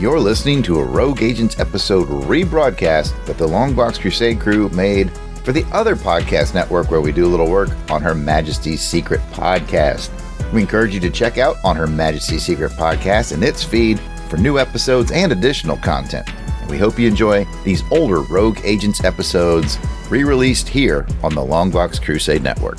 You're listening to a Rogue Agents episode rebroadcast that the Longbox Crusade crew made for the other podcast network where we do a little work on Her Majesty's Secret podcast. We encourage you to check out on Her Majesty's Secret podcast and its feed for new episodes and additional content. We hope you enjoy these older Rogue Agents episodes re-released here on the Longbox Crusade Network.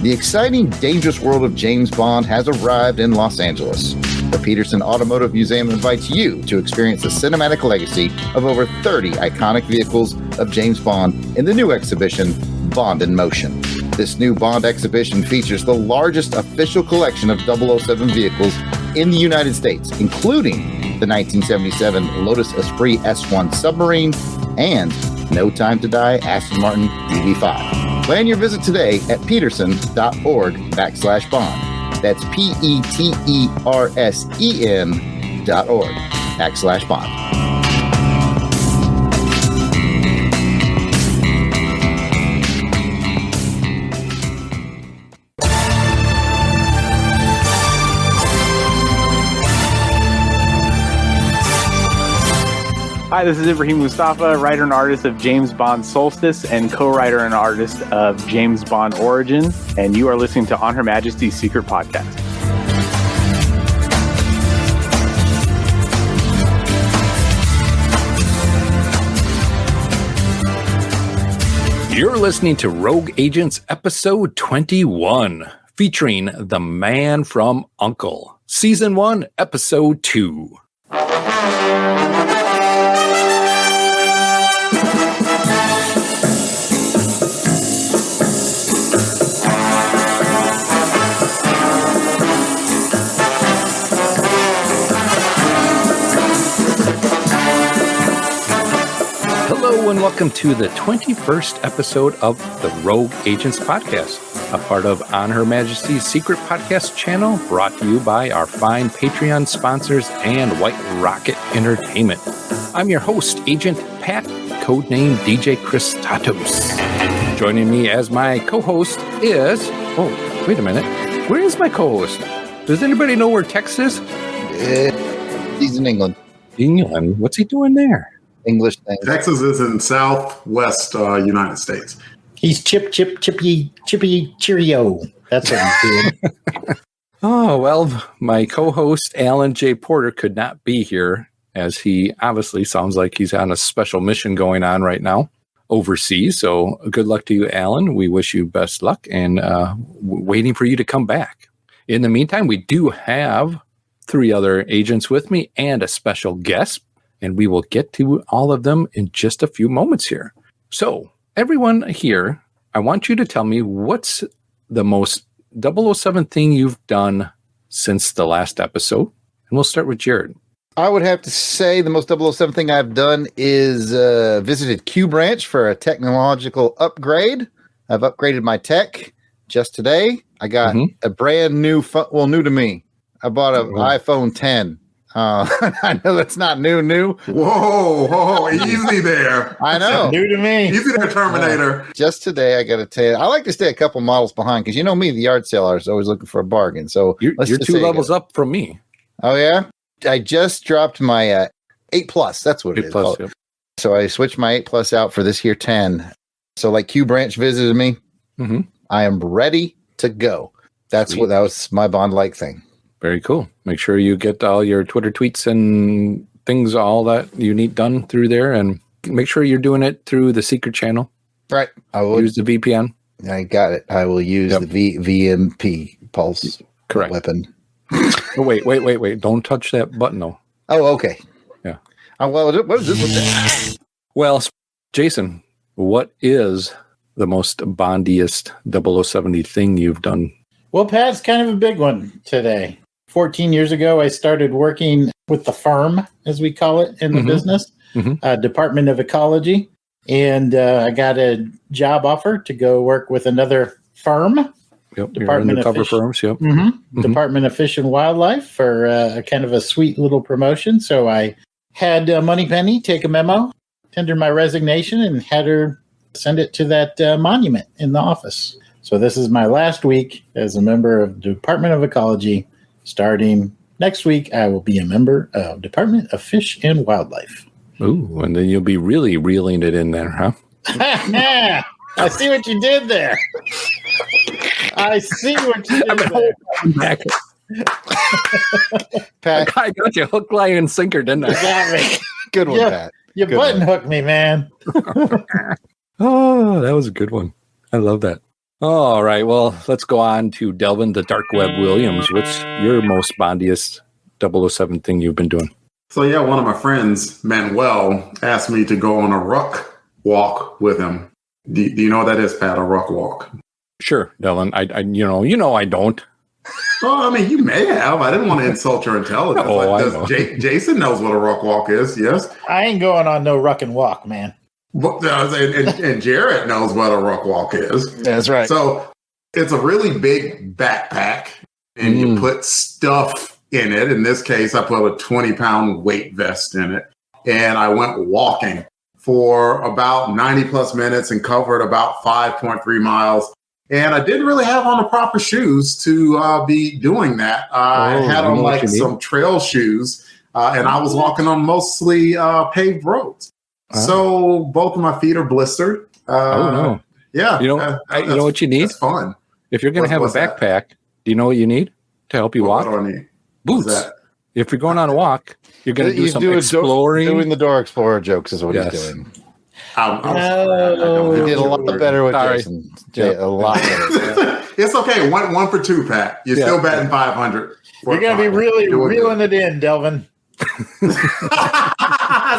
The exciting, dangerous world of James Bond has arrived in Los Angeles. The Peterson Automotive Museum invites you to experience the cinematic legacy of over 30 iconic vehicles of James Bond in the new exhibition, Bond in Motion. This new Bond exhibition features the largest official collection of 007 vehicles in the United States, including the 1977 Lotus Esprit S01 submarine and No Time to Die Aston Martin DB5. Plan your visit today at peterson.org/bond. That's petersen.org/bond. Hi, this is Ibrahim Mustafa, writer and artist of James Bond Solstice and co-writer and artist of James Bond Origin, and you are listening to On Her Majesty's Secret Podcast. You're listening to Rogue Agents episode 21, featuring The Man from U.N.C.L.E, Season 1, Episode 2. Hello and welcome to the 21st episode of the Rogue Agents podcast, a part of On Her Majesty's Secret Podcast channel, brought to you by our fine Patreon sponsors and White Rocket Entertainment. I'm your host, Agent Pat, codename DJ Christatos. Joining me as my co-host is... Oh, wait a minute. Where is my co-host? Does anybody know where Tex is? He's in England. England? What's he doing there? English thing. Texas is in southwest United States. He's chippy cheerio. That's what he's doing. Oh, well, my co-host, Alan J. Porter, could not be here, as he obviously sounds like he's on a special mission going on right now overseas. So good luck to you, Alan. We wish you best luck and waiting for you to come back. In the meantime, we do have 3 other agents with me and a special guest, and we will get to all of them in just a few moments here. So, everyone here, I want you to tell me what's the most 007 thing you've done since the last episode. And we'll start with Jarrod. I would have to say the most 007 thing I've done is visited Q Branch for a technological upgrade. I've upgraded my tech just today. I got a brand new phone, well, new to me. I bought an iPhone 10. I know that's not new. Whoa, easy there. I know. New to me. Easy there, Terminator. Just today, I got to tell you, I like to stay a couple models behind because you know me, the yard sale is always looking for a bargain. So you're 2 levels up from me. Oh, yeah? I just dropped my 8 Plus. That's what it is. Plus, yep. So I switched my 8 Plus out for this here 10. So like Q Branch visited me. I am ready to go. That was my Bond-like thing. Very cool. Make sure you get all your Twitter tweets and things, all that you need done through there, and make sure you're doing it through the secret channel. Right. I will use the VPN. I got it. I will use the VMP pulse weapon. Oh, wait. Don't touch that button, though. Oh, okay. Yeah. Well, what is this with that? Well, Jason, what is the most Bondiest 007 thing you've done? Well, Pat's kind of a big one today. 14 years ago, I started working with the firm, as we call it in the business, Department of Ecology. And I got a job offer to go work with another firm. Yep, Department of Fish, firms. Yep. Department of Fish and Wildlife for a kind of a sweet little promotion. So I had Moneypenny take a memo, tender my resignation, and had her send it to that monument in the office. So this is my last week as a member of the Department of Ecology. Starting next week, I will be a member of Department of Fish and Wildlife. Ooh, and then you'll be really reeling it in there, huh? I see what you did there. I see what you did there. Pat, I got you hook, line, and sinker, didn't I? You got me. good one, Pat. You Good button one. hooked me, man. Oh, that was a good one. I love that. All right, well, let's go on to Delvin the Dark Web Williams. What's your most bondiest 007 thing you've been doing? So yeah, one of my friends, Manuel, asked me to go on a ruck walk with him. Do you know what that is, Pat? A ruck walk? Sure, Delvin. I I don't. Oh, I mean, you may have. I didn't want to insult your intelligence. Oh, I know. Jason knows what a ruck walk is. Yes. I ain't going on no ruck and walk, man. But, and Jarrod knows what a ruck walk is. That's right. So it's a really big backpack, and you put stuff in it. In this case, I put a 20-pound weight vest in it, and I went walking for about 90 plus minutes and covered about 5.3 miles. And I didn't really have on the proper shoes to be doing that. I had on like some trail shoes, and I was walking on mostly paved roads. So both of my feet are blistered. Oh no! Yeah, you know what you need? It's fun. If you're going to have a backpack, do you know what you need to help you walk? What do I need? Boots. If you're going on a walk, you're going to do some exploring. Doing the Door Explorer jokes is what he's doing. He did a lot better with Jason. A lot better. It's okay. One for two, Pat. You're still batting 500. You're going to be really reeling it in, Delvin.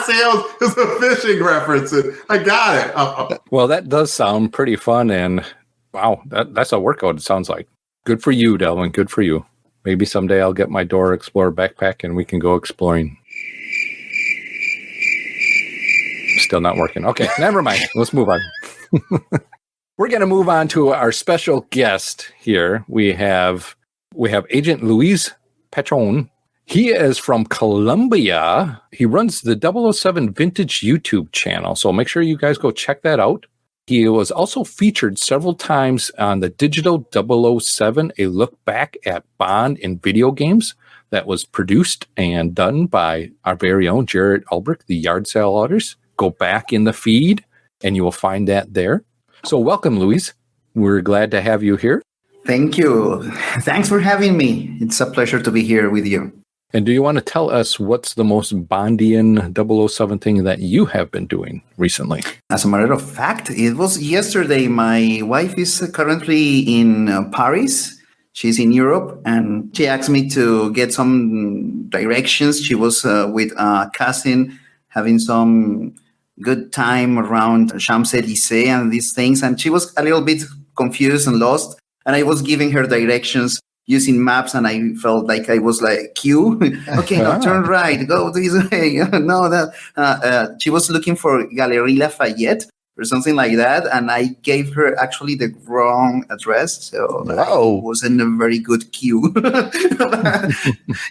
See, it was a fishing reference. I got it. Well, that does sound pretty fun, and wow, that's a workout. It sounds like good for you, Delvin. Good for you. Maybe someday I'll get my Door Explorer backpack and we can go exploring. Still not working. Okay, never mind. Let's move on. We're going to move on to our special guest here. We have Agent Luis Pachon. He is from Colombia. He runs the 007 Vintage YouTube channel, so make sure you guys go check that out. He was also featured several times on the Digital 007, a look back at Bond in video games that was produced and done by our very own Jarrod Alberich, the Yard Sale Artist. Go back in the feed, and you will find that there. So welcome, Luis. We're glad to have you here. Thank you. Thanks for having me. It's a pleasure to be here with you. And do you want to tell us what's the most Bondian 007 thing that you have been doing recently? As a matter of fact, it was yesterday. My wife is currently in Paris. She's in Europe, and she asked me to get some directions. She was with a cousin having some good time around Champs-Élysées and these things, and she was a little bit confused and lost. And I was giving her directions using maps, and I felt like I was like, Q, okay, now turn right, go this way. No, that she was looking for Galerie Lafayette or something like that, and I gave her actually the wrong address, so it wasn't a very good cue.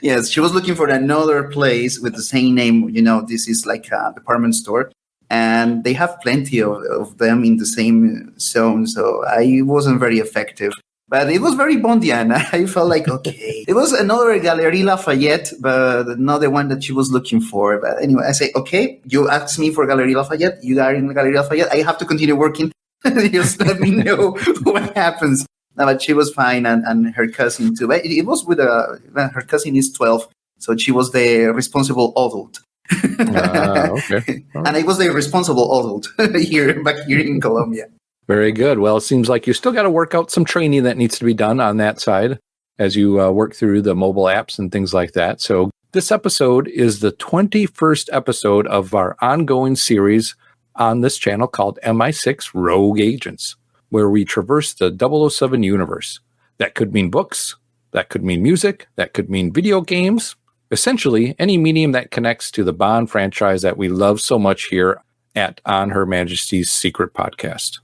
Yes, she was looking for another place with the same name. You know, this is like a department store, and they have plenty of them in the same zone, so I wasn't very effective. But it was very Bondian. I felt like, okay. It was another Galerie Lafayette, but not the one that she was looking for. But anyway, I say, okay, you asked me for Galerie Lafayette. You are in Galerie Lafayette. I have to continue working. Just let me know what happens. No, but she was fine, and her cousin too. But it was with her cousin is 12, so she was the responsible adult. Okay. And I was the responsible adult back here in Colombia. Very good. Well, it seems like you still got to work out some training that needs to be done on that side as you work through the mobile apps and things like that. So this episode is the 21st episode of our ongoing series on this channel called MI6 Rogue Agents, where we traverse the 007 universe. That could mean books, that could mean music, that could mean video games, essentially any medium that connects to the Bond franchise that we love so much here at On Her Majesty's Secret Podcast.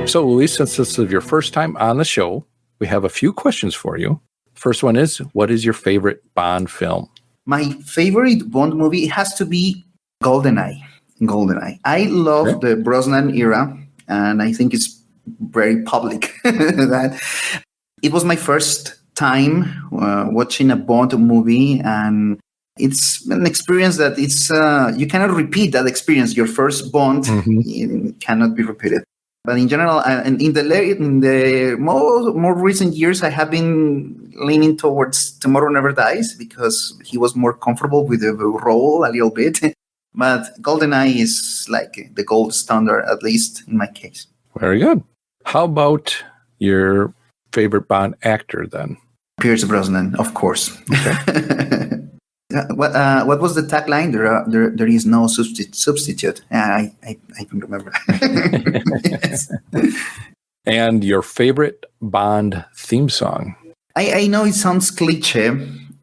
So, Luis, since this is your first time on the show, we have a few questions for you. First one is, what is your favorite Bond film? My favorite Bond movie has to be GoldenEye. GoldenEye. I love the Brosnan era, and I think it's very public that it was my first time watching a Bond movie, and it's an experience that it's you cannot repeat that experience. Your first Bond cannot be repeated. But in general, and in the more recent years, I have been leaning towards Tomorrow Never Dies because he was more comfortable with the role a little bit. But GoldenEye is like the gold standard, at least in my case. Very good. How about your favorite Bond actor then? Pierce Brosnan, of course. Okay. What was the tagline? There is no substitute. I can remember. Yes. And your favorite Bond theme song? I know it sounds cliche,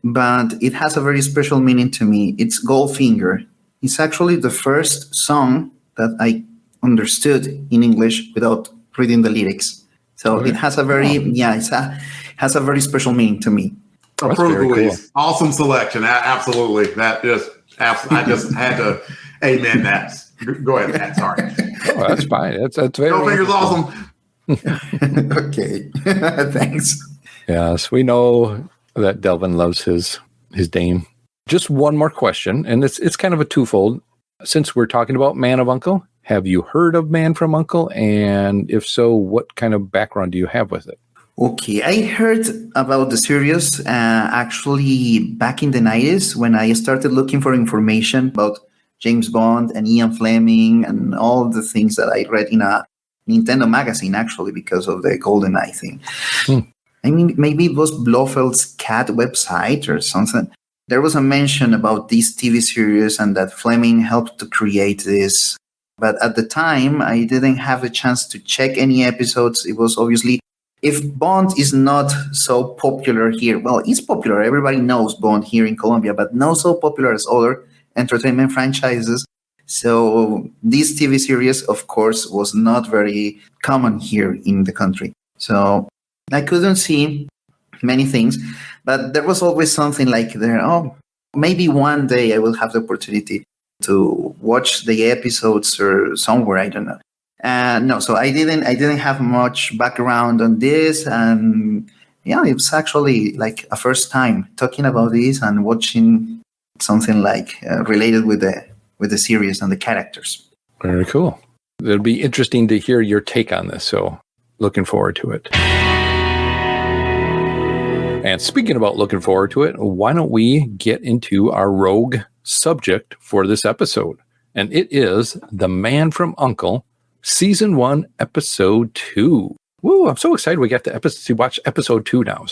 but it has a very special meaning to me. It's Goldfinger. It's actually the first song that I understood in English without reading the lyrics. So it has a very has a very special meaning to me. Approved, Louise. Cool. Awesome selection. Absolutely. I just had to amen that. Go ahead, Matt. Sorry. Oh, that's fine. That's very Goldfinger's awesome. Okay. Thanks. Yes, we know that Delvin loves his dame. Just one more question, and it's kind of a twofold. Since we're talking about Man of U.N.C.L.E, have you heard of Man from U.N.C.L.E? And if so, what kind of background do you have with it? Okay, I heard about the series actually back in the 90s when I started looking for information about James Bond and Ian Fleming and all the things that I read in a Nintendo magazine, actually, because of the GoldenEye thing. I mean, maybe it was Blofeld's Cat website or something. There was a mention about this TV series and that Fleming helped to create this. But at the time, I didn't have a chance to check any episodes. It was obviously... If Bond is not so popular here, well, it's popular. Everybody knows Bond here in Colombia, but not so popular as other entertainment franchises. So this TV series, of course, was not very common here in the country. So I couldn't see many things, but there was always something like there. Oh, maybe one day I will have the opportunity to watch the episodes or somewhere. I don't know. No, so I didn't have much background on this, and yeah, it was actually like a first time talking about this and watching something like related with the series and the characters. Very cool. It'll be interesting to hear your take on this, so looking forward to it. And speaking about looking forward to it, why don't we get into our rogue subject for this episode? And it is The Man from U.N.C.L.E, Season 1, Episode 2. Woo, I'm so excited we got to watch Episode 2 now.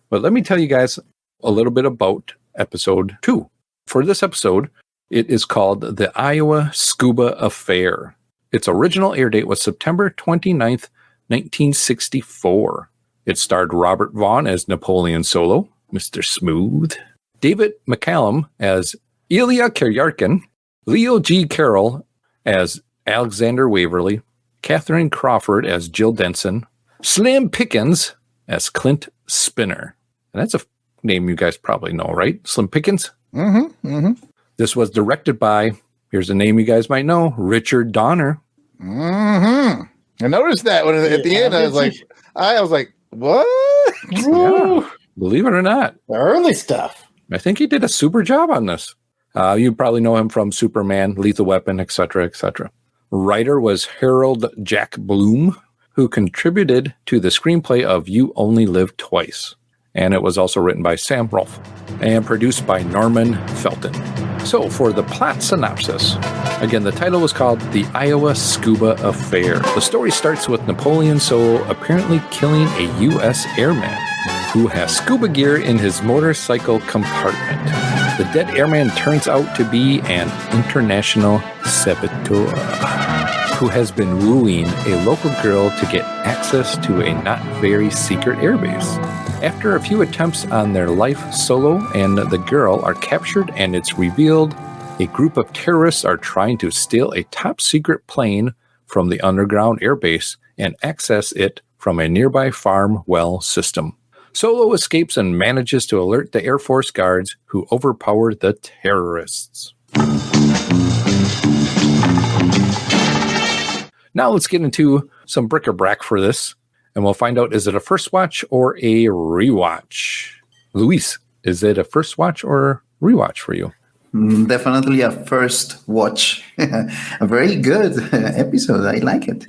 But let me tell you guys a little bit about Episode 2. For this episode, it is called The Iowa Scuba Affair. Its original air date was September 29th, 1964. It starred Robert Vaughn as Napoleon Solo, Mr. Smooth, David McCallum as Ilya Kiryarkin, Leo G. Carroll as Alexander Waverly, Catherine Crawford as Jill Denson, Slim Pickens as Clint Spinner. And that's a name you guys probably know, right? Slim Pickens? This was directed by, here's a name you guys might know, Richard Donner. I noticed that when at the end I was like, what? Yeah, believe it or not. The early stuff. I think he did a super job on this. You probably know him from Superman, Lethal Weapon, etc., etc. Writer was Harold Jack Bloom, who contributed to the screenplay of You Only Live Twice. And it was also written by Sam Rolfe and produced by Norman Felton. So for the plot synopsis, again, the title was called The Iowa Scuba Affair. The story starts with Napoleon Solo apparently killing a U.S. airman who has scuba gear in his motorcycle compartment. The dead airman turns out to be an international saboteur who has been wooing a local girl to get access to a not very secret airbase. After a few attempts on their life, Solo and the girl are captured, and it's revealed a group of terrorists are trying to steal a top secret plane from the underground airbase and access it from a nearby farm well system. Solo escapes and manages to alert the Air Force guards who overpower the terrorists. Now let's get into some bric-a-brac for this, and we'll find out, is it a first watch or a rewatch? Luis, is it a first watch or rewatch for you? Definitely a first watch. A very good episode. I like it.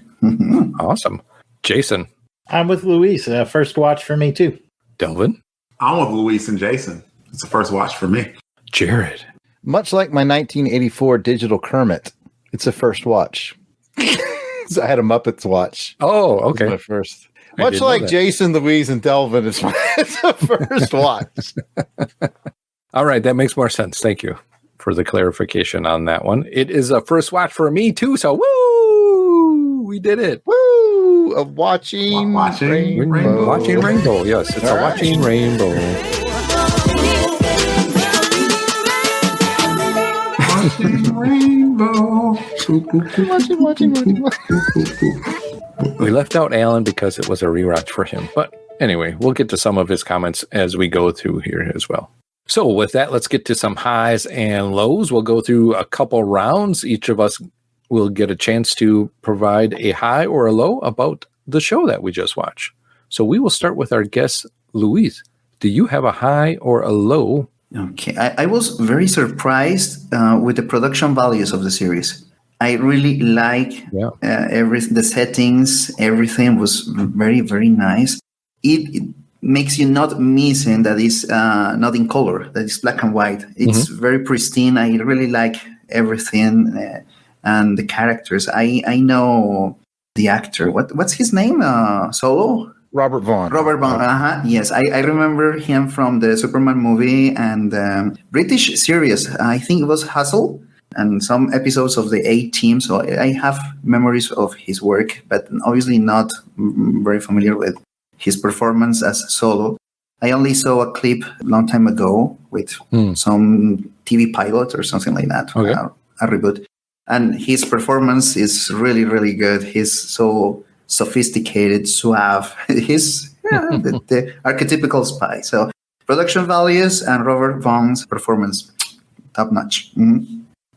Awesome. Jason. I'm with Luis. First watch for me, too. Delvin. I'm with Luis and Jason. It's a first watch for me. Jarrod. Much like my 1984 digital Kermit, it's a first watch. So I had a Muppets watch. Oh, okay. My first. Much like Jason, Louise, and Delvin, it's a first watch. All right, that makes more sense. Thank you for the clarification on that one. It is a first watch for me too, so woo! We did it. Woo! Of watching Rainbow. Watching Rainbow. Yes, it's Watching Rainbow. Watching Rainbow. Watching. We left out Alan because it was a rewatch for him. But anyway, we'll get to some of his comments as we go through here as well. So with that, let's get to some highs and lows. We'll go through a couple rounds. Each of us will get a chance to provide a high or a low about the show that we just watched. So we will start with our guest, Luis. Do you have a high or a low? Okay, I was very surprised with the production values of the series. I really like the settings. Everything was very, very nice. It makes you not missing that it's not in color, that it's black and white. It's very pristine. I really like everything and the characters. I know the actor. What's his name? Solo? Robert Vaughn. Yes, I remember him from the Superman movie and British series. I think it was Hustle and some episodes of the A-Team. So I have memories of his work, but obviously not very familiar with his performance as Solo. I only saw a clip a long time ago with some TV pilot or something like that, a reboot. And his performance is really, really good. He's so sophisticated, suave. He's the archetypical spy. So production values and Robert Vaughn's performance, top notch.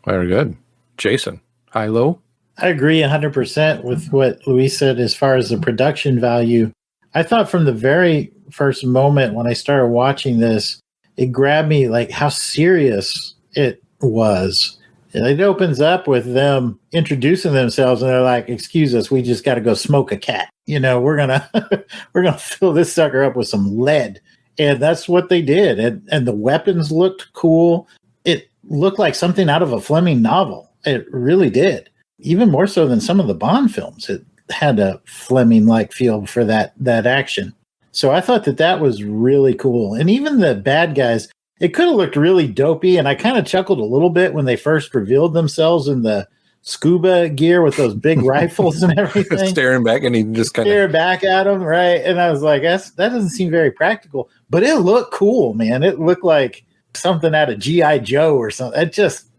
Very good. Jason, high, low? I agree 100% with what Luis said as far as the production value. I thought from the very first moment when I started watching this, it grabbed me like how serious it was. And it opens up with them introducing themselves and they're like, excuse us, we just got to go smoke a cat. You know, we're going to fill this sucker up with some lead. And that's what they did. And the weapons looked cool. It looked like something out of a Fleming novel. It really did. Even more so than some of the Bond films. It had a Fleming-like feel for that action. So I thought that was really cool. And even the bad guys, it could have looked really dopey, and I kind of chuckled a little bit when they first revealed themselves in the scuba gear with those big rifles and everything. Staring back, and he just kind of stare back at them, right? And I was like, that doesn't seem very practical, but it looked cool, man. It looked like something out of G.I. Joe or something. It just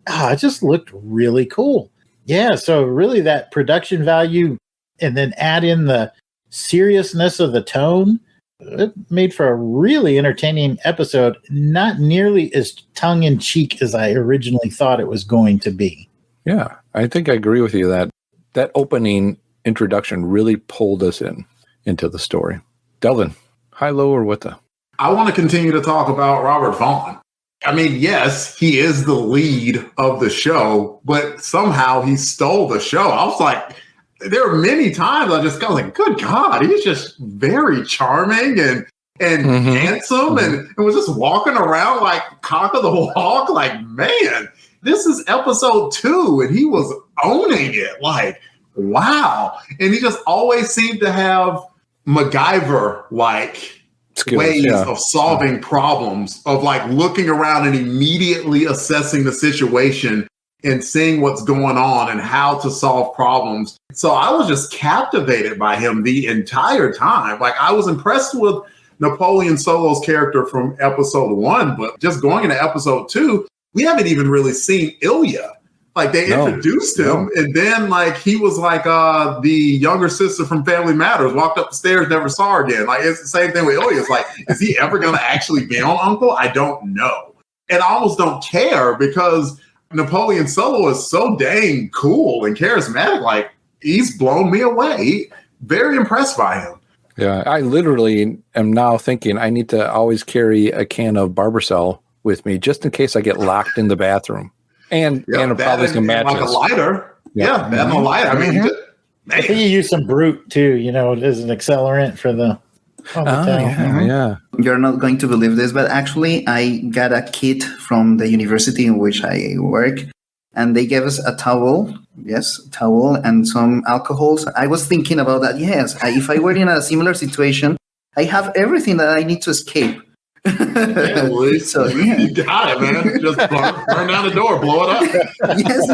looked really cool. Yeah, so really that production value, and then add in the seriousness of the tone. It made for a really entertaining episode, not nearly as tongue-in-cheek as I originally thought it was going to be. Yeah, I think I agree with you that opening introduction really pulled us into the story. Delvin, high, low, or what the? I want to continue to talk about Robert Vaughn. I mean, yes, he is the lead of the show, but somehow he stole the show. I was like, there are many times I just go like, good God, he's just very charming and handsome and was just walking around like cock of the walk. Like, man, this is episode 2 and he was owning it. Like, wow. And he just always seemed to have MacGyver-like ways of solving problems, of like looking around and immediately assessing the situation and seeing what's going on and how to solve problems. So I was just captivated by him the entire time. Like, I was impressed with Napoleon Solo's character from episode 1, but just going into episode 2, we haven't even really seen Ilya. Like they introduced him, and then like he was like the younger sister from Family Matters, walked up the stairs, never saw her again. Like it's the same thing with Ilya. It's like, is he ever going to actually be on Uncle? I don't know, and I almost don't care because Napoleon Solo is so dang cool and charismatic. Like he's blown me away. Very impressed by him. Yeah, I literally am now thinking I need to always carry a can of Barbasol with me just in case I get locked in the bathroom. And probably some matches. Like a lighter. Yeah, that and a lighter. I mean, I think you use some Brute too, as an accelerant for the yeah. You're not going to believe this, but actually I got a kit from the university in which I work, and they gave us a towel, and some alcohols. I was thinking about that. Yes, if I were in a similar situation, I have everything that I need to escape. So you got it, man. Just burn down the door, blow it up. Yes.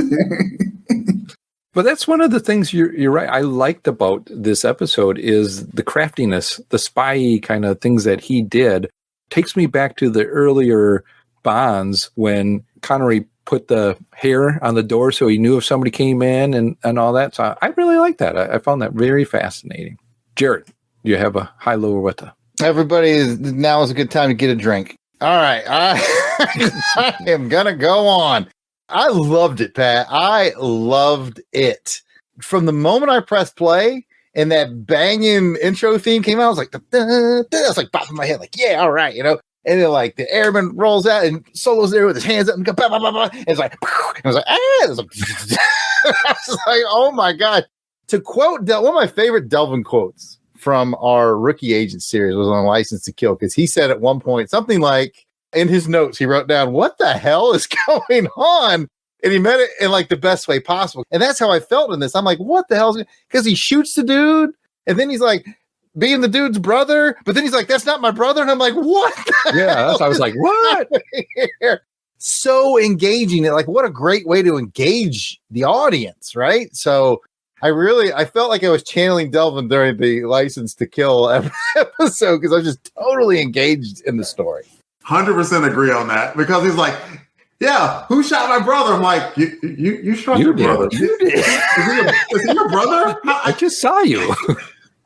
But that's one of the things you're right. I liked about this episode is the craftiness, the spy kind of things that he did. Takes me back to the earlier Bonds when Connery put the hair on the door so he knew if somebody came in and all that. So I really like that. I found that very fascinating. Jarrod, do you have a high-low or what the? Everybody, now is a good time to get a drink. All right. I am going to go on. I loved it, Pat. I loved it. From the moment I pressed play and that banging intro theme came out, I was like, I was like popping my head, like, yeah, all right, And then like the airman rolls out and Solo's there with his hands up and go, bah, bah, bah, bah. And it's like, I was like, I was like, oh my God. To quote one of my favorite Delvin quotes from our Rookie Agent series was on License to Kill, because he said at one point something like, in his notes, he wrote down, what the hell is going on? And he meant it in like the best way possible. And that's how I felt in this. I'm like, what the hell? Because he shoots the dude, and then he's like, being the dude's brother, but then he's like, that's not my brother. And I'm like, what? Yeah, I was like, what? So engaging. Like, what a great way to engage the audience, right? So I felt like I was channeling Delvin during the License to Kill episode, because I was just totally engaged in the story. 100% agree on that, because he's like, yeah, who shot my brother? I'm like, you shot your brother. You did. Is he your brother? I just saw you.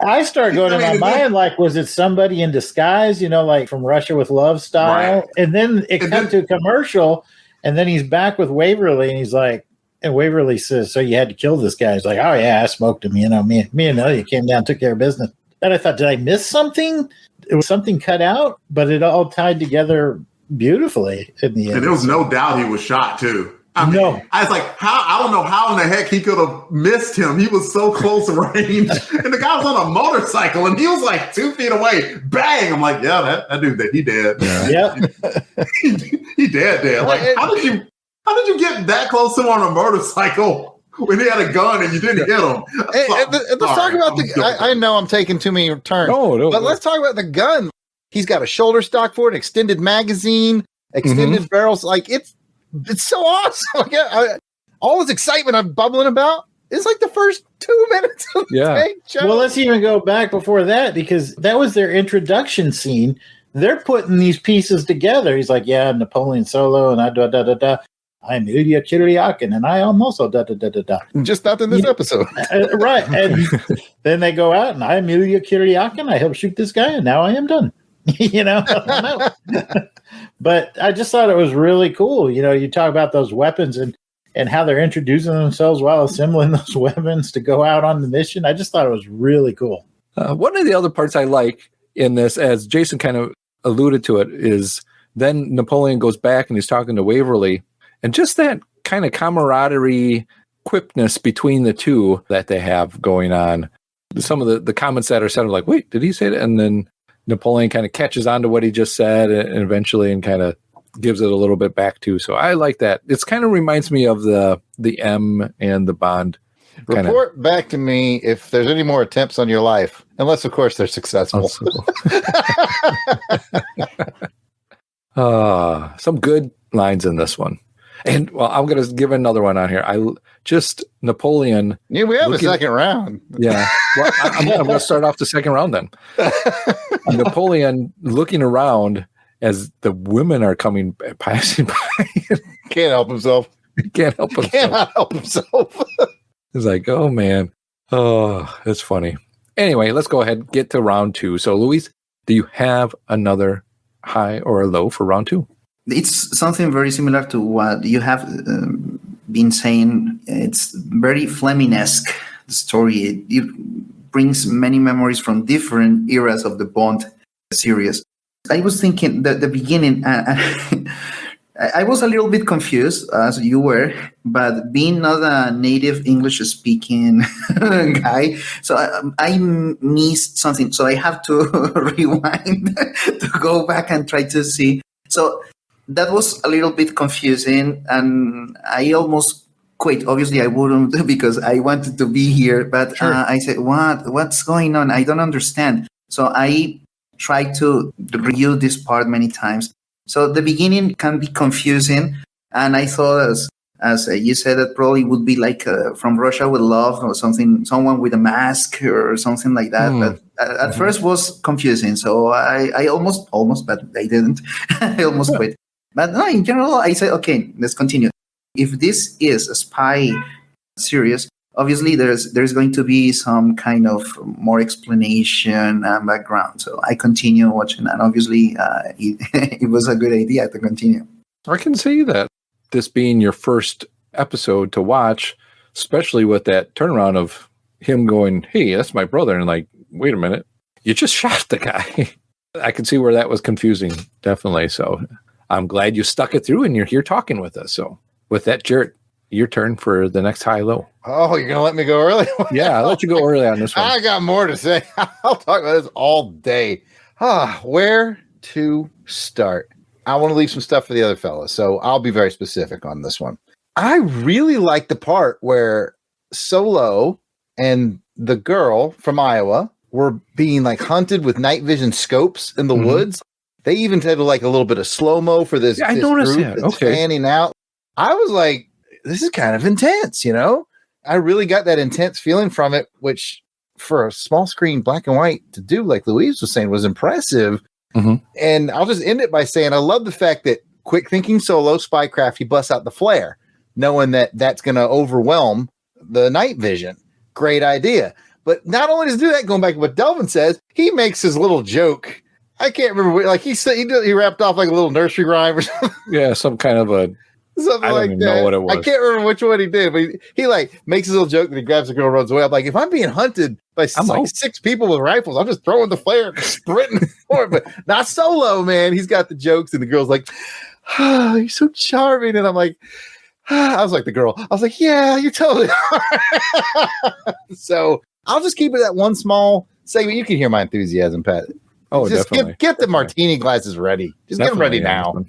I started going in my mind, like, was it somebody in disguise, like from Russia with Love style? Right. And then it cut to a commercial, and then he's back with Waverly, and he's like, and Waverly says, so you had to kill this guy. He's like, oh, yeah, I smoked him. Me and Ilya came down, took care of business. And I thought, did I miss something? It was something cut out, but it all tied together beautifully in the end. And there was no doubt he was shot, too. I was like, I don't know how in the heck he could have missed him. He was so close range. And the guy was on a motorcycle, and he was like 2 feet away. Bang! I'm like, yeah, that dude, he dead. Yeah. Yep. he dead. Like, how did you get that close to him on a motorcycle when he had a gun and you didn't hit him? Let's talk about I know I'm taking too many turns. But let's talk about the gun. He's got a shoulder stock for it, extended magazine, extended barrels. Like, it's so awesome. Like, all this excitement I'm bubbling about is like the first 2 minutes of the show. Well, let's even go back before that, because that was their introduction scene. They're putting these pieces together. He's like, yeah, Napoleon Solo, and I da-da-da-da. I'm Ilya Kuryakin, and I am also da-da-da-da-da. Just not in this episode. Right. And then they go out, and I'm Ilya Kuryakin. I helped shoot this guy, and now I am done. But I just thought it was really cool. You talk about those weapons and how they're introducing themselves while assembling those weapons to go out on the mission. I just thought it was really cool. One of the other parts I like in this, as Jason kind of alluded to it, is then Napoleon goes back and he's talking to Waverly, and just that kind of camaraderie, quipness between the two that they have going on. Some of the comments that are said are like, wait, did he say that? And then Napoleon kind of catches on to what he just said and eventually and kind of gives it a little bit back too. So I like that. It's kind of reminds me of the M and the Bond. Report back to me if there's any more attempts on your life, unless of course they're successful. Some good lines in this one. And well, I'm going to give another one on here. Napoleon. Yeah, we have a second round. Yeah. Well, I'm going to start off the second round then. Napoleon looking around as the women are passing by. Can't help himself. He can't help himself. Cannot help himself. He's like, oh, man. Oh, that's funny. Anyway, let's go ahead and get to round 2. So, Luis, do you have another high or a low for round 2? It's something very similar to what you have been saying. It's very Fleming-esque, the story. It brings many memories from different eras of the Bond series. I was thinking that the beginning, I was a little bit confused, as you were, but being not a native English-speaking guy, so I missed something. So I have to rewind to go back and try to see. So that was a little bit confusing, and I almost quit. Obviously, I wouldn't because I wanted to be here, but Sure. I said, what's going on? I don't understand. So I tried to review this part many times. So the beginning can be confusing, and I thought, as you said, that probably would be like From Russia with Love or something, someone with a mask or something like that. But at first was confusing, so I almost, but I didn't. I almost quit. But no, in general, I said, okay, let's continue. If this is a spy series, obviously there's going to be some kind of more explanation and background. So I continue watching, and obviously it was a good idea to continue. I can see that. This being your first episode to watch, especially with that turnaround of him going, hey, that's my brother. And like, wait a minute, you just shot the guy. I can see where that was confusing. Definitely. So I'm glad you stuck it through and you're here talking with us. So with that, Jarrod, your turn for the next high-low. Oh, you're going to let me go early? Yeah, I'll let you go early on this one. I got more to say. I'll talk about this all day. Where to start? I want to leave some stuff for the other fellas, so I'll be very specific on this one. I really like the part where Solo and the girl from Iowa were being like hunted with night vision scopes in the woods. They even did like a little bit of slow-mo for this, I this noticed group that. that's Okay. fanning out. I was like, this is kind of intense, you know? I really got that intense feeling from it, which for a small screen black and white to do, like Louise was saying, was impressive. And I'll just end it by saying I love the fact that quick thinking Solo, spycraft, he busts out the flare, knowing that that's going to overwhelm the night vision. Great idea. But not only does he do that, going back to what Delvin says, he makes his little joke. I can't remember, like he said, he wrapped off like a little nursery rhyme or something. Yeah, some kind of a... Something I don't like even that. know what it was. I can't remember which one he did, but he like makes his little joke that he grabs the girl, runs away. I'm like, if I'm being hunted by like 6 people with rifles, I'm just throwing the flare and sprinting for it. But not Solo, man. He's got the jokes, and the girl's like, oh, you're so charming. And I'm like, I was like the girl. I was like, yeah, you're totally So I'll just keep it at one small segment. You can hear my enthusiasm, Pat. Oh, just definitely. get the martini glasses ready. Just get them ready now.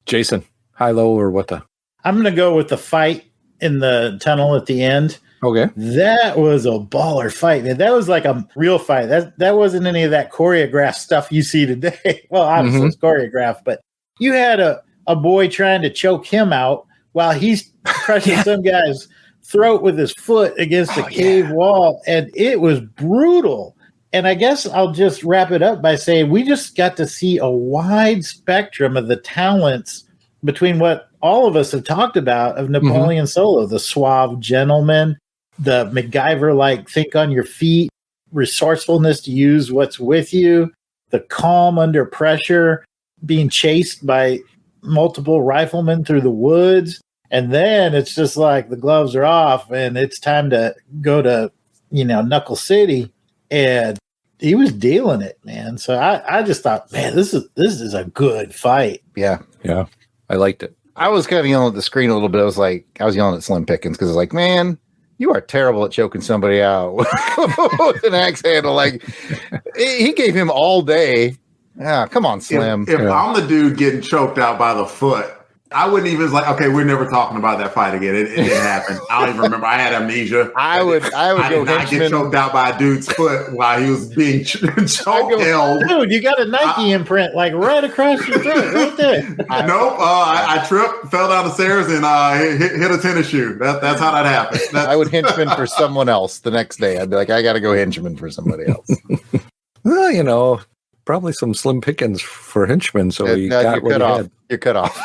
Jason, high, low, or what the? I'm going to go with the fight in the tunnel at the end. Okay. That was a baller fight, man. That was like a real fight. That wasn't any of that choreographed stuff you see today. Well, obviously it's choreographed, but you had a boy trying to choke him out while he's crushing some guy's throat with his foot against a cave wall, and it was brutal. And I guess I'll just wrap it up by saying we just got to see a wide spectrum of the talents between what all of us have talked about of Napoleon Solo, the suave gentleman, the MacGyver-like think on your feet, resourcefulness to use what's with you, the calm under pressure, being chased by multiple riflemen through the woods. And then it's just like the gloves are off and it's time to go to, Knuckle City. And he was dealing it, man. So I just thought, man, this is a good fight. Yeah. Yeah. I liked it. I was kind of yelling at the screen a little bit. I was yelling at Slim Pickens because I was like, man, you are terrible at choking somebody out with an axe handle. Like, he gave him all day. Ah, come on, Slim. If I'm the dude getting choked out by the foot, I wouldn't even okay, we're never talking about that fight again. It didn't happen. I don't even remember. I had amnesia. I would I go did not get choked out by a dude's foot while he was being choked. Dude, you got a Nike imprint like right across your throat, right there. Nope. I tripped, fell down the stairs, and hit a tennis shoe. That's how that happened. I would henchman for someone else the next day. I'd be like, I got to go henchman for somebody else. Well, probably some Slim Pickens for henchmen. So he got what he had. You're cut off.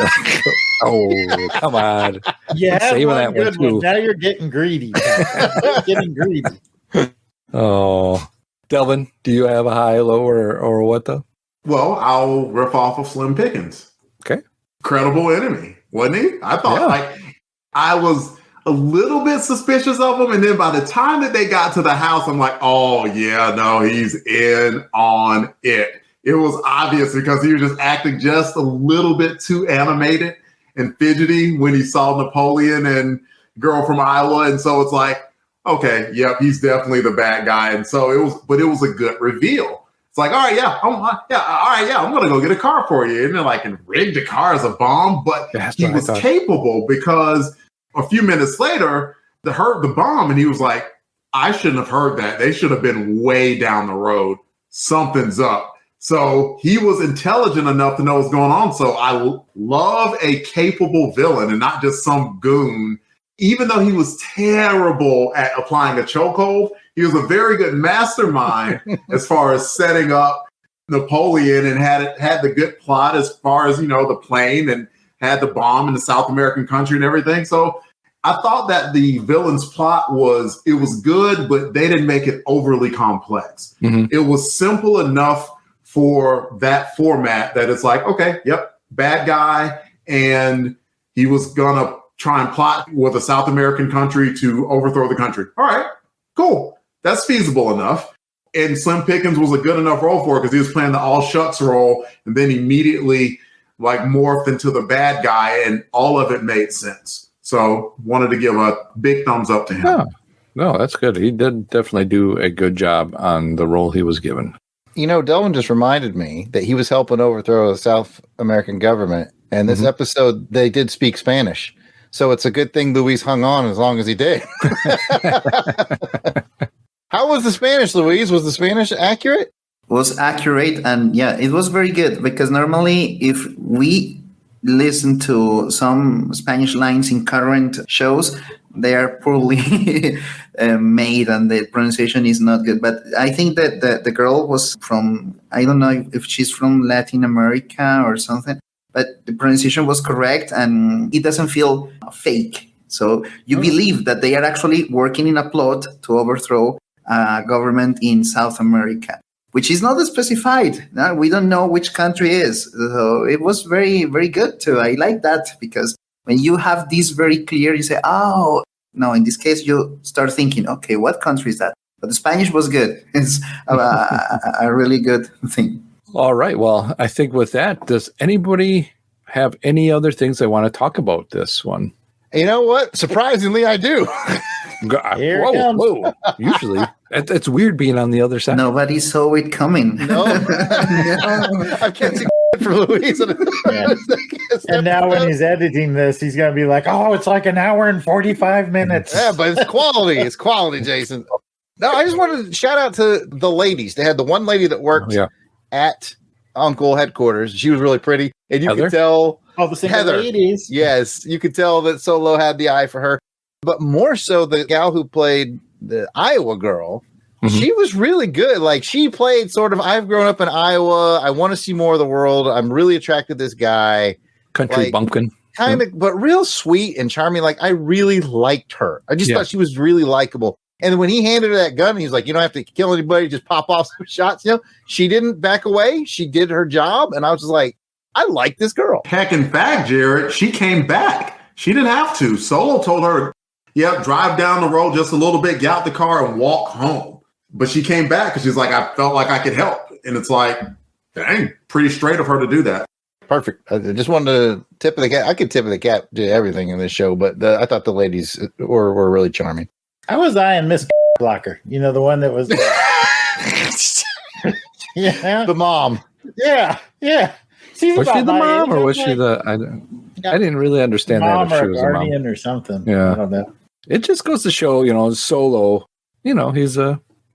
Oh, come on. Yeah, saving one that one, good one. too. Now you're getting greedy. You're getting greedy. Oh, Delvin, do you have a high, low, or what though? Well, I'll riff off of Slim Pickens. Okay. Credible enemy, wasn't he? I thought I was a little bit suspicious of him. And then by the time that they got to the house, I'm like, oh yeah, no, he's in on it. It was obvious because he was just acting just a little bit too animated and fidgety when he saw Napoleon and Girl from Iowa. And so it's like, okay, yep, he's definitely the bad guy. And so it was a good reveal. It's like, all right, I'm going to go get a car for you. And they're like, and rig the car as a bomb. But he was capable because a few minutes later, they heard the bomb and he was like, I shouldn't have heard that. They should have been way down the road. Something's up. So he was intelligent enough to know what's going on. So I love a capable villain and not just some goon. Even though he was terrible at applying a chokehold, he was a very good mastermind as far as setting up Napoleon and had the good plot as far as, the plane and had the bomb in the South American country and everything. So I thought that the villain's plot was good, but they didn't make it overly complex. Mm-hmm. It was simple enough for that format that it's like, okay, yep, bad guy. And he was going to try and plot with a South American country to overthrow the country. All right, cool. That's feasible enough. And Slim Pickens was a good enough role for it because he was playing the all shucks role and then immediately morphed into the bad guy and all of it made sense. So wanted to give a big thumbs up to him. Oh, no, that's good. He did definitely do a good job on the role he was given. Delvin just reminded me that he was helping overthrow the South American government. And this episode, they did speak Spanish. So it's a good thing Luis hung on as long as he did. How was the Spanish, Luis? Was the Spanish accurate? Was accurate. And yeah, it was very good because normally if we listen to some Spanish lines in current shows, they are poorly made and the pronunciation is not good. But I think that the girl was from, I don't know if she's from Latin America or something, but the pronunciation was correct and it doesn't feel fake. So you believe that they are actually working in a plot to overthrow a government in South America, which is not specified. No, we don't know which country is. So it was very, very good too. I like that because when you have this very clear, you say, oh, no, in this case, you start thinking, okay, what country is that? But the Spanish was good. It's a really good thing. All right. Well, I think with that, does anybody have any other things they want to talk about this one? You know what? Surprisingly, I do. Whoa. Usually, it's weird being on the other side. Nobody saw it coming. No. I can't see for Luis. And now when he's editing this, he's going to be like, oh, it's like an hour and 45 minutes. Yeah, but it's quality. It's quality, Jason. No, I just wanted to shout out to the ladies. They had the one lady that worked at Uncle headquarters. She was really pretty. And you could tell. Oh, the single ladies. Yes, you could tell that Solo had the eye for her. But more so, the gal who played the Iowa girl, she was really good. Like, she played sort of, I've grown up in Iowa. I want to see more of the world. I'm really attracted to this guy. Country bumpkin. Kind of, but real sweet and charming. Like, I really liked her. I just thought she was really likable. And when he handed her that gun, he's like, you don't have to kill anybody. Just pop off some shots. She didn't back away. She did her job. And I was just like, I like this girl. Heck, in fact, Jarrod, she came back. She didn't have to. Solo told her, drive down the road just a little bit, get out the car and walk home. But she came back because she's like, I felt like I could help. And it's like, dang, pretty straight of her to do that. Perfect. I just wanted to tip of the cap. I could tip of the cap to everything in this show, but I thought the ladies were really charming. I was eyeing Miss Blocker. The one that was. The mom. Yeah. Was she the mom or was she the? I didn't really understand that if she was a mom or something. Yeah, I don't know. It just goes to show, Solo. He's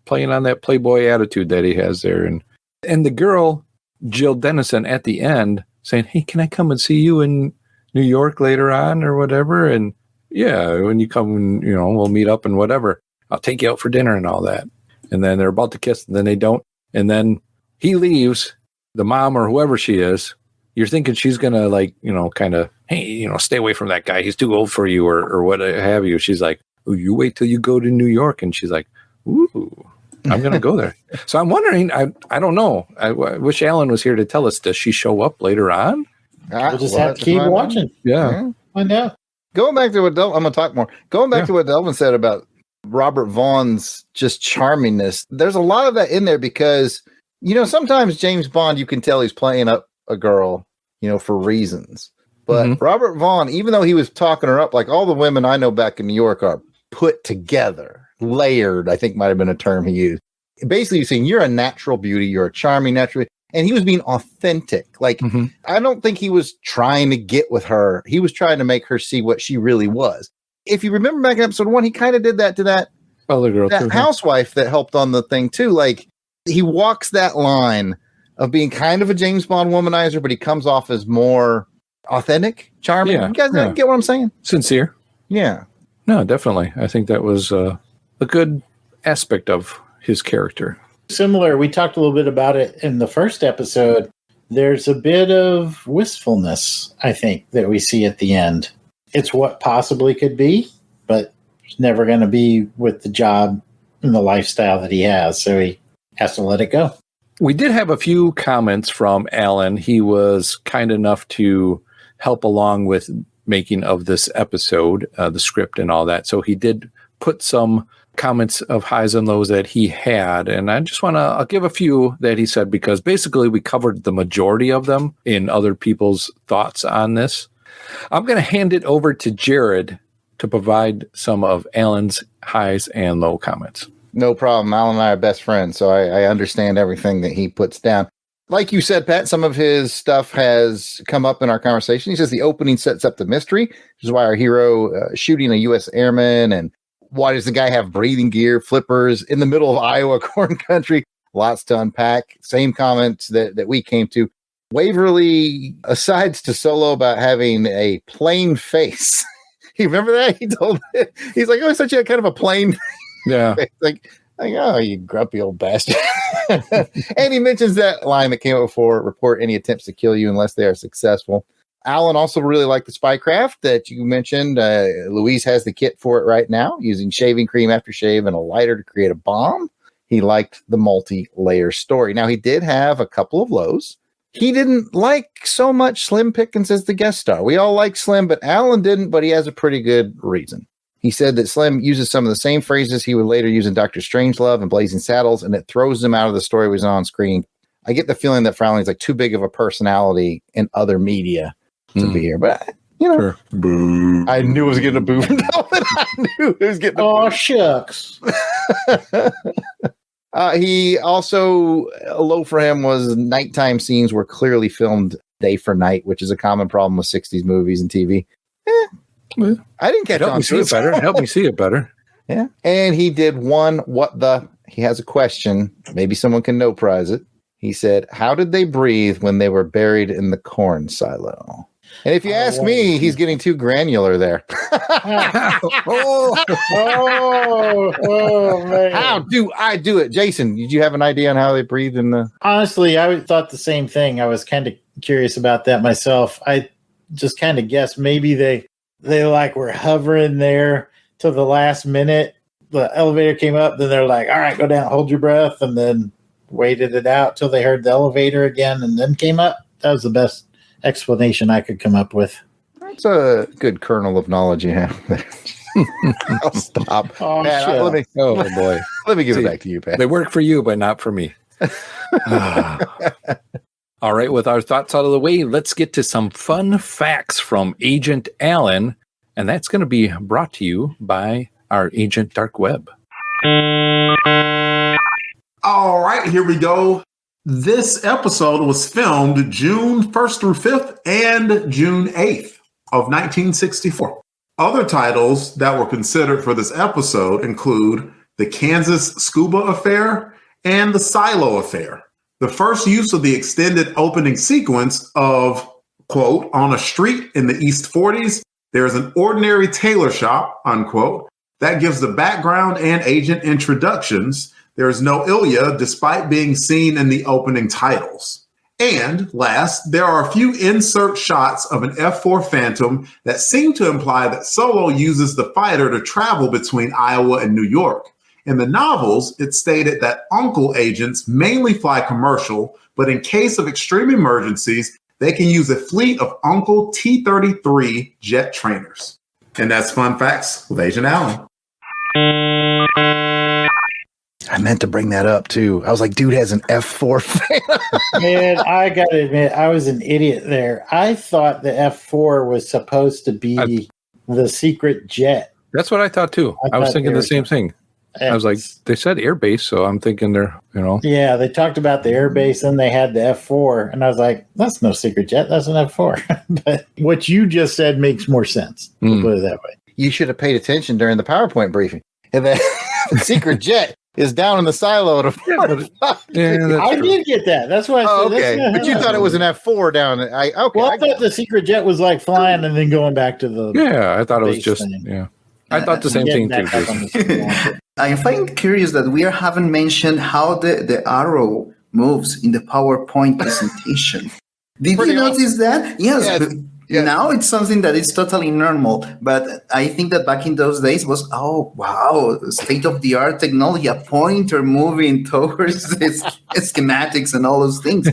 playing on that playboy attitude that he has there, and the girl Jill Dennison at the end saying, "Hey, can I come and see you in New York later on or whatever?" And yeah, when you come, we'll meet up and whatever. I'll take you out for dinner and all that. And then they're about to kiss, and then they don't, and then he leaves. The mom or whoever she is, you're thinking she's gonna kind of hey, stay away from that guy. He's too old for you or what have you. She's like, oh, you wait till you go to New York. And she's like, ooh, I'm going to go there. So I'm wondering, I don't know. I wish Alan was here to tell us, does she show up later on? We'll just have to keep watching. Yeah. Find out. Going back to what I'm going to talk more. Going back to what Delvin said about Robert Vaughn's just charmingness, there's a lot of that in there because, sometimes James Bond, you can tell he's playing up a girl, for reasons. But Robert Vaughn, even though he was talking her up, like all the women I know back in New York are put together, layered, I think might have been a term he used. Basically, he's saying you're a natural beauty, you're a charming natural. And he was being authentic. Like, I don't think he was trying to get with her. He was trying to make her see what she really was. If you remember back in episode 1, he kind of did that to that other girl, that housewife that helped on the thing too. Like, he walks that line of being kind of a James Bond womanizer, but he comes off as more authentic, charming. Yeah, you guys get what I'm saying? Sincere. Yeah. No, definitely. I think that was a good aspect of his character. Similar, we talked a little bit about it in the first episode. There's a bit of wistfulness, I think, that we see at the end. It's what possibly could be, but it's never going to be with the job and the lifestyle that he has. So he has to let it go. We did have a few comments from Alan. He was kind enough to help along with making of this episode, the script and all that. So he did put some comments of highs and lows that he had. And I just I'll give a few that he said, because basically we covered the majority of them in other people's thoughts on this. I'm going to hand it over to Jarrod to provide some of Alan's highs and low comments. No problem. Alan and I are best friends, so I understand everything that he puts down. Like you said, Pat, some of his stuff has come up in our conversation. He says the opening sets up the mystery, which is why our hero shooting a U.S. airman, and why does the guy have breathing gear, flippers in the middle of Iowa corn country? Lots to unpack. Same comments that we came to. Waverly asides to Solo about having a plain face. You remember that? He's like, oh, I thought you had kind of a plain face. Yeah. like, oh, you grumpy old bastard. And he mentions that line that came up before, report any attempts to kill you unless they are successful. Alan also really liked the spycraft that you mentioned. Louise has the kit for it right now, using shaving cream, aftershave, and a lighter to create a bomb. He liked the multi-layer story. Now, he did have a couple of lows. He didn't like so much Slim Pickens as the guest star. We all like Slim, but Alan didn't, but he has a pretty good reason. He said that Slim uses some of the same phrases he would later use in Dr. Strangelove and Blazing Saddles, and it throws him out of the story when he's on screen. I get the feeling that Frowning's like too big of a personality in other media to be here, but Sure. Boo. I knew it was getting a boo from Delvin. I knew it was getting a boo. Oh, shucks. He also, a low for him was nighttime scenes were clearly filmed day for night, which is a common problem with 60s movies and TV. I didn't catch on to it. Help me see it better. Yeah. And he did he has a question. Maybe someone can no prize it. He said, how did they breathe when they were buried in the corn silo? And if you ask me, he's getting too granular there. oh, man. How do I do it? Jason, did you have an idea on how they breathe in the... Honestly, I thought the same thing. I was kind of curious about that myself. I just kind of guessed maybe they like were hovering there till the last minute. The elevator came up, then they're like, all right, go down, hold your breath, and then waited it out till they heard the elevator again and then came up. That was the best explanation I could come up with. That's a good kernel of knowledge you have there. I'll stop. Oh, Pat, shit. Boy. Let me give it back to you, Pat. They work for you, but not for me. All right, with our thoughts out of the way, let's get to some fun facts from Agent Alan, and that's going to be brought to you by our Agent Dark Web. All right, here we go. This episode was filmed June 1st through 5th and June 8th of 1964. Other titles that were considered for this episode include The Kansas Scuba Affair and The Silo Affair. The first use of the extended opening sequence of, quote, on a street in the East 40s, there is an ordinary tailor shop, unquote, that gives the background and agent introductions. There is no Ilya, despite being seen in the opening titles. And last, there are a few insert shots of an F-4 Phantom that seem to imply that Solo uses the fighter to travel between Iowa and New York. In the novels, it's stated that U.N.C.L.E agents mainly fly commercial, but in case of extreme emergencies, they can use a fleet of U.N.C.L.E T-33 jet trainers. And that's Fun Facts with Agent Allen. I meant to bring that up too. I was like, dude has an F4 fan. Man, I got to admit, I was an idiot there. I thought the F4 was supposed to be the secret jet. That's what I thought too. I was thinking the same thing. I was like, they said airbase, so I'm thinking they're, Yeah, they talked about the airbase and they had the F4. And I was like, that's no secret jet. That's an F4. But what you just said makes more sense. We'll put it that way. You should have paid attention during the PowerPoint briefing. And the secret jet is down in the silo. I did get that. That's why I said. Okay. But you thought it was an F4 down. I thought the secret jet was like flying and then going back to the. Yeah, I thought it was just. Thing. Yeah. I thought the same thing too. I find curious that we haven't mentioned how the arrow moves in the PowerPoint presentation. Did you notice that? Yes. Yeah. Now it's something that is totally normal. But I think that back in those days was, oh, wow, state-of-the-art technology, a pointer moving towards the schematics and all those things.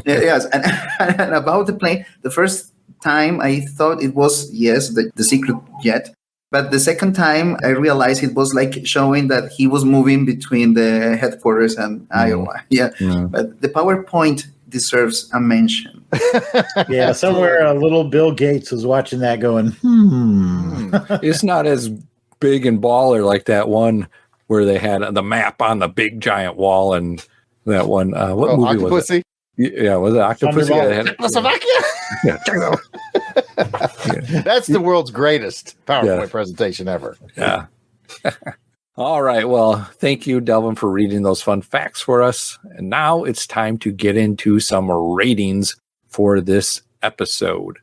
Yes. And about the plane, the first time I thought it was, the secret jet. But the second time, I realized it was like showing that he was moving between the headquarters and Iowa. Yeah. But the PowerPoint deserves a mention. Yeah, somewhere a little Bill Gates was watching that going, It's not as big and baller like that one where they had the map on the big giant wall and that one. What movie was it? Yeah, was it Octopussy? Yeah, that's the world's greatest PowerPoint presentation ever. Yeah. All right. Well, thank you, Delvin, for reading those fun facts for us. And now it's time to get into some ratings for this episode.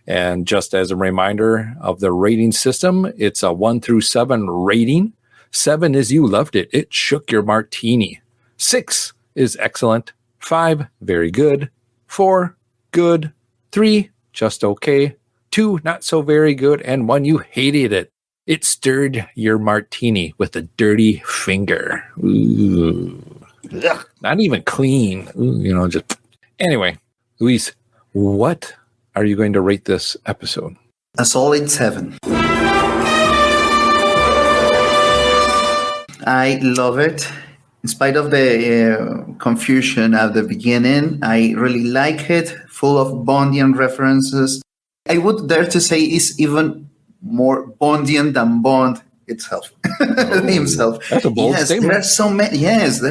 And just as a reminder of the rating system, it's a 1 through 7 rating. 7 is you loved it. It shook your martini. 6 is excellent. 5, very good. 4, good. 3, just okay. 2, not so very good. And 1, you hated it. It stirred your martini with a dirty finger. Ooh. Ugh, not even clean. Ooh, just... Anyway, Luis, what are you going to rate this episode? A solid 7. I love it. In spite of the confusion at the beginning, I really like it. Full of Bondian references. I would dare to say it's even more Bondian than Bond itself. Himself. That's a bold statement. There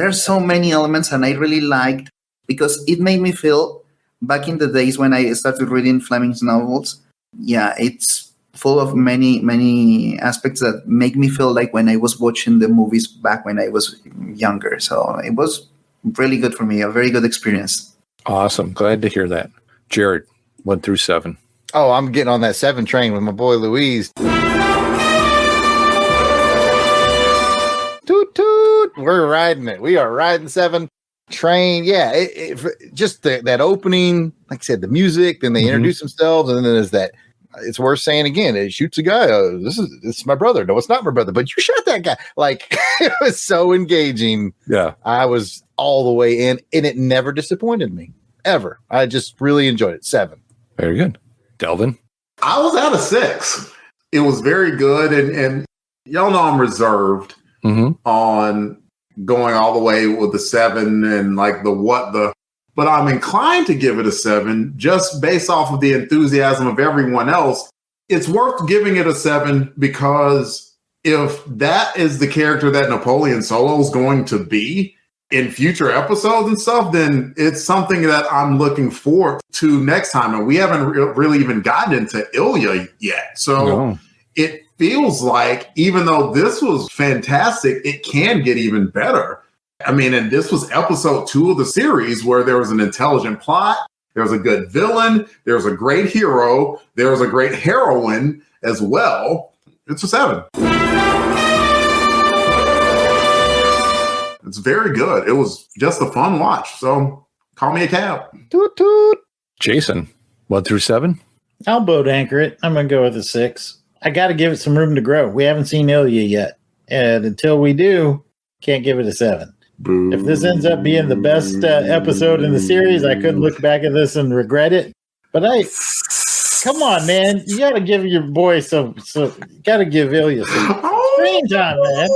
are so many elements, and I really liked because it made me feel back in the days when I started reading Fleming's novels. Yeah, it's full of many aspects that make me feel like when I was watching the movies back when I was younger. So it was really good for me, a very good experience. Awesome. Glad to hear that. Jarrod, 1 through 7. Oh, I'm getting on that 7 train with my boy Louise. Toot toot. We're riding it. We are riding 7 train. Yeah, just that opening, like I said, the music, then they introduce themselves, and then there's that. It's worth saying again. It shoots a guy. This is my brother. No, it's not my brother, but you shot that guy. Like, it was so engaging. Yeah. I was all the way in, and it never disappointed me, ever. I just really enjoyed it. 7. Very good. Delvin? I was at a 6. It was very good, and y'all know I'm reserved on going all the way with the 7 and like but I'm inclined to give it a 7 just based off of the enthusiasm of everyone else. It's worth giving it a 7 because if that is the character that Napoleon Solo is going to be in future episodes and stuff, then it's something that I'm looking forward to next time. And we haven't really even gotten into Ilya yet. So it feels like even though this was fantastic, it can get even better. I mean, and this was episode 2 of the series where there was an intelligent plot. There was a good villain. There was a great hero. There was a great heroine as well. It's a 7. It's very good. It was just a fun watch. So call me a cab. Toot toot. Jason, 1 through 7? I'll boat anchor it. I'm going to go with a 6. I got to give it some room to grow. We haven't seen Ilya yet. And until we do, can't give it a 7. Boo. If this ends up being the best episode in the series, I could look back at this and regret it. But come on, man. You got to give your boy got to give Ilya some screen time, man.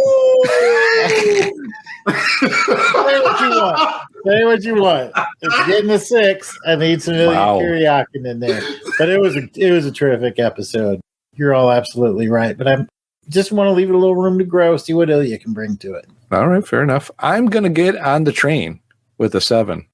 Say what you want. It's getting a 6. I need some Ilya Kuryakin in there. But it was a terrific episode. You're all absolutely right. But I just want to leave it a little room to grow, see what Ilya can bring to it. All right, fair enough. I'm going to get on the train with a 7.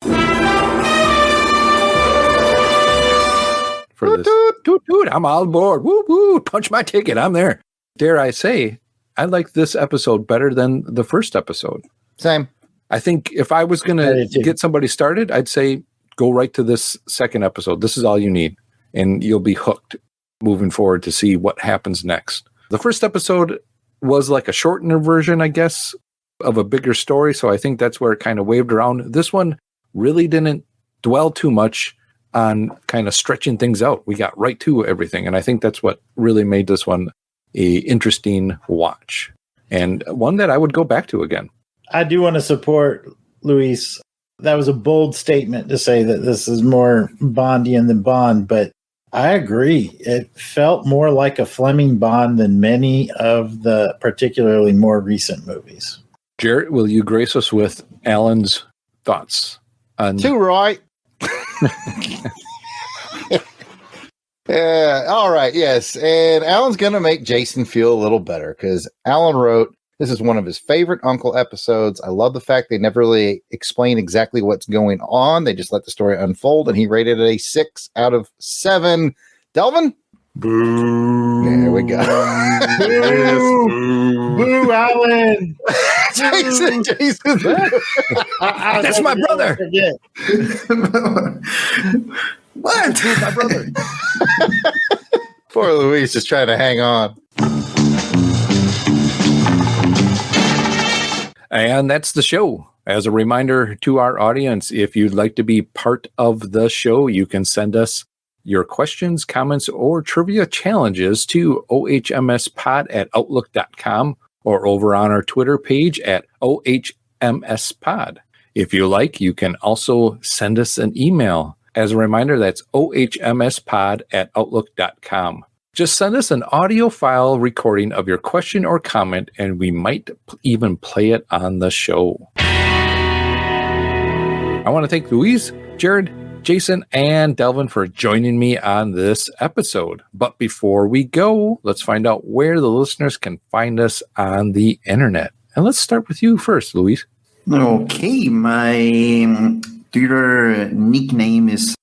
For this. Toot, I'm all aboard. Woo, woo, punch my ticket. I'm there. Dare I say, I like this episode better than the first episode. Same. I think if I was going to get somebody started, I'd say go right to this second episode. This is all you need, and you'll be hooked moving forward to see what happens next. The first episode was like a shortened version, I guess, of a bigger story, so I think that's where it kind of waved around. This one really didn't dwell too much on kind of stretching things out. We got right to everything, and I think that's what really made this one a interesting watch, and one that I would go back to again. I do want to support Luis. That was a bold statement to say that this is more Bondian than Bond, but I agree. It felt more like a Fleming Bond than many of the particularly more recent movies. Jarrod, will you grace us with Alan's thoughts on... Too right. Yeah, all right, yes. And Alan's going to make Jason feel a little better because Alan wrote, this is one of his favorite Uncle episodes. I love the fact they never really explain exactly what's going on. They just let the story unfold, and he rated it a 6 out of 7. Delvin? Boo. There we go. Boo, Alan. Jason. That's my brother. What? My brother. Poor Luis is trying to hang on. And that's the show. As a reminder to our audience, if you'd like to be part of the show, you can send us your questions, comments, or trivia challenges to ohmspod@outlook.com or over on our Twitter page at ohmspod. If you like, you can also send us an email. As a reminder, that's ohmspod@outlook.com. Just send us an audio file recording of your question or comment, and we might even play it on the show. I want to thank Louise, Jarrod, Jason, and Delvin for joining me on this episode. But before we go, let's find out where the listeners can find us on the internet. And let's start with you first, Louise. Okay, my Twitter nickname is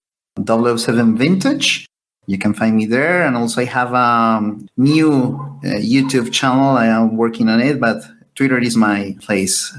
007 Vintage. You can find me there. And also I have a new YouTube channel. I am working on it, but Twitter is my place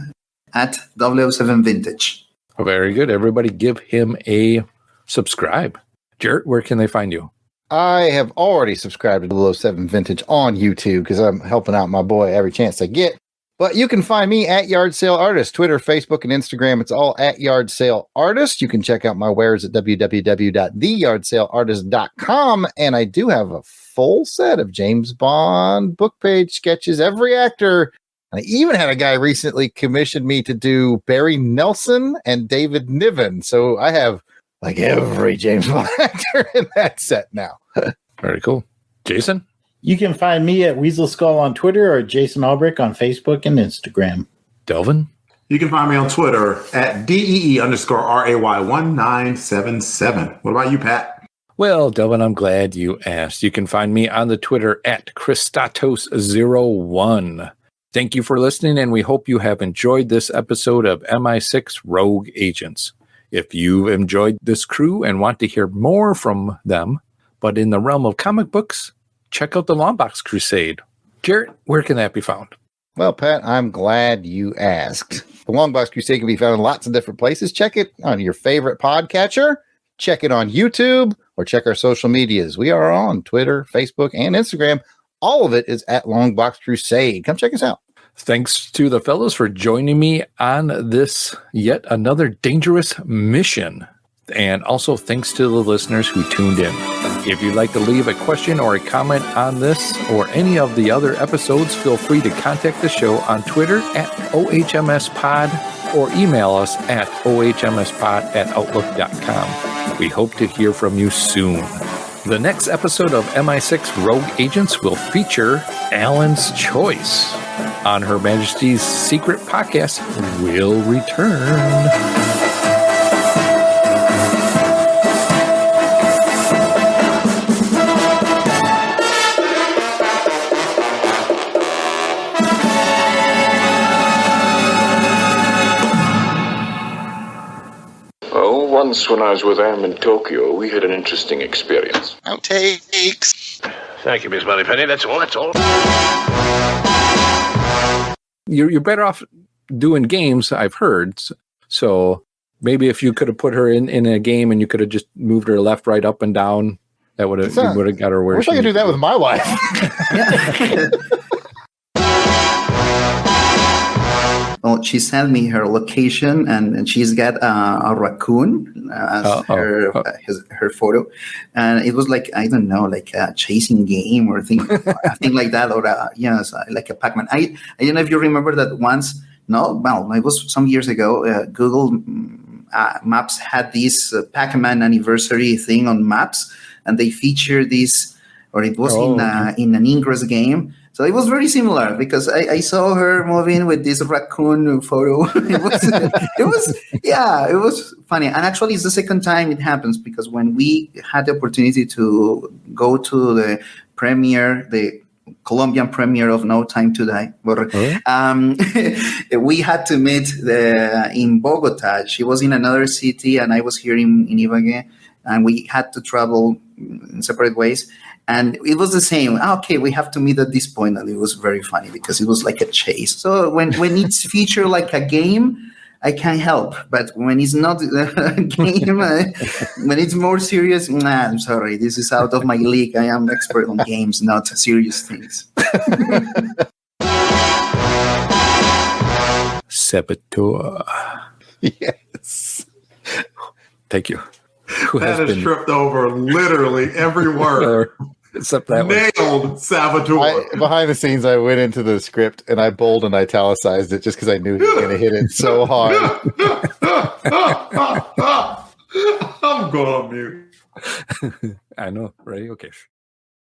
at 007 Vintage. Oh, very good. Everybody give him a subscribe. Jarrod, where can they find you? I have already subscribed to 007 Vintage on YouTube because I'm helping out my boy every chance I get. But you can find me at Yard Sale Artist, Twitter, Facebook, and Instagram. It's all at Yard Sale Artist. You can check out my wares at www.theyardsaleartist.com. And I do have a full set of James Bond book page sketches, every actor. I even had a guy recently commissioned me to do Barry Nelson and David Niven. So I have like every James Bond actor in that set now. Very cool. Jason? You can find me at Weasel Skull on Twitter or Jason Alberich on Facebook and Instagram. Delvin? You can find me on Twitter at DEE_RAY1977. What about you, Pat? Well, Delvin, I'm glad you asked. You can find me on the Twitter at Christatos01. Thank you for listening, and we hope you have enjoyed this episode of MI6 Rogue Agents. If you've enjoyed this crew and want to hear more from them, but in the realm of comic books, check out the Longbox Crusade. Jarrod, where can that be found? Well, Pat, I'm glad you asked. The Longbox Crusade can be found in lots of different places. Check it on your favorite podcatcher. Check it on YouTube, or check our social medias. We are on Twitter, Facebook, and Instagram. All of it is at Longbox Crusade. Come check us out. Thanks to the fellows for joining me on this yet another dangerous mission. And also thanks to the listeners who tuned in. If you'd like to leave a question or a comment on this or any of the other episodes, feel free to contact the show on Twitter at OHMSPod or email us at ohmspod@outlook.com. We hope to hear from you soon. The next episode of MI6 Rogue Agents will feature Alan's Choice. On Her Majesty's Secret Podcast will return. Once when I was with Am in Tokyo, we had an interesting experience. Outtakes. Thank you, Miss Moneypenny. That's all. You're better off doing games, I've heard. So maybe if you could have put her in a game and you could have just moved her left, right, up, and down, that would have got her where I wish I could do that with my wife. Well, she sent me her location, and she's got a raccoon as her photo, and it was like, I don't know, like a chasing game or thing like that, or like a Pac-Man. I don't know if you remember that once. No, well, it was some years ago. Google Maps had this Pac-Man anniversary thing on Maps, and they featured this, or it was in an Ingress game. So it was very similar because I saw her moving with this raccoon photo. It was funny. And actually, it's the second time it happens because when we had the opportunity to go to the premiere, the Colombian premiere of No Time to Die, we had to meet in Bogota. She was in another city and I was here in Ibagué, and we had to travel in separate ways. And it was the same. Okay, we have to meet at this point, and it was very funny because it was like a chase. So when it's featured like a game, I can't help. But when it's not a game, when it's more serious, I'm sorry, this is out of my league. I am expert on games, not serious things. Saboteur. Yes. Thank you. That has tripped over literally every word. Except that nailed saboteur. Behind the scenes, I went into the script and I bold and italicized it just because I knew he was going to hit it so hard. I'm going on mute. I know, right? Okay.